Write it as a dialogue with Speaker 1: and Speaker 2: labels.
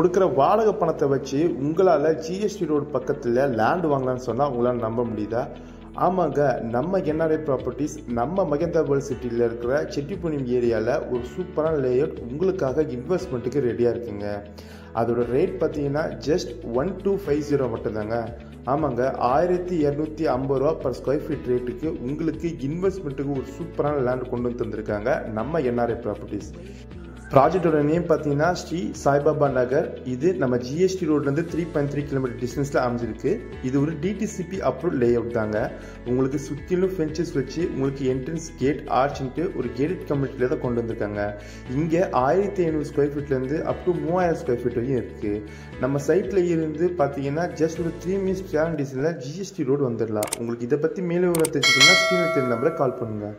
Speaker 1: கொடுக்குற வாடகை பணத்தை வச்சு உங்களால் ஜிஎஸ்டி ரோடு பக்கத்தில் லேண்ட் வாங்கலான்னு சொன்னால் உங்களால் நம்ப முடியுதா? ஆமாங்க, நம்ம என்ஆர்ஐ ப்ராப்பர்ட்டிஸ் நம்ம மகேந்திரா வேர்ல்ட் சிட்டியில் இருக்கிற செட்டிப்புனியம் ஏரியாவில் ஒரு சூப்பரான லேஅவுட் உங்களுக்காக இன்வெஸ்ட்மெண்ட்டுக்கு ரெடியாக இருக்குங்க. அதோட ரேட் பார்த்தீங்கன்னா ஜஸ்ட் 1250 மட்டும்தாங்க. ஆமாங்க, 1250 ரூபா பர் ஸ்கொயர் ஃபீட் ரேட்டுக்கு உங்களுக்கு இன்வெஸ்ட்மெண்ட்டுக்கு ஒரு சூப்பரான லேண்ட் கொண்டு வந்து தந்திருக்காங்க நம்ம என்ஆர்ஐ ப்ராப்பர்ட்டிஸ். ப்ராஜெக்டோட நேம் பார்த்தீங்கன்னா ஸ்ரீ சாய்பாபா நகர். இது நம்ம ஜிஎஸ்டி ரோட்லேருந்து 3.3 கிலோமீட்டர் டிஸ்டன்ஸில் அமைஞ்சிருக்கு. இது ஒரு டிடிசிபி அப்ரூவ் லே அவுட் தாங்க. உங்களுக்கு சுற்றிலும் ஃபென்சஸ் வச்சு உங்களுக்கு என்ட்ரன்ஸ் கேட் ஆர்ச்ன்ட்டு ஒரு கேட்டட் கம்யூனிட்டியில் தான் கொண்டு வந்திருக்காங்க. இங்கே 1500 ஸ்கொயர் ஃபீட்லேருந்து அப் டு 3000 ஸ்கொயர் ஃபீட் வரையும் இருக்குது. நம்ம சைட்டில் இருந்து பார்த்தீங்கன்னா ஜஸ்ட் ஒரு 3 மினிட்ஸ் டிராவல் டிஸ்டன்ஸில் ஜிஎஸ்டி ரோடு வந்துடலாம். உங்களுக்கு இதை பற்றி மேலே தெரிஞ்சுக்கணும்னா ஸ்க்ரீனில் தெரிஞ்ச நம்பரை கால் பண்ணுங்கள்.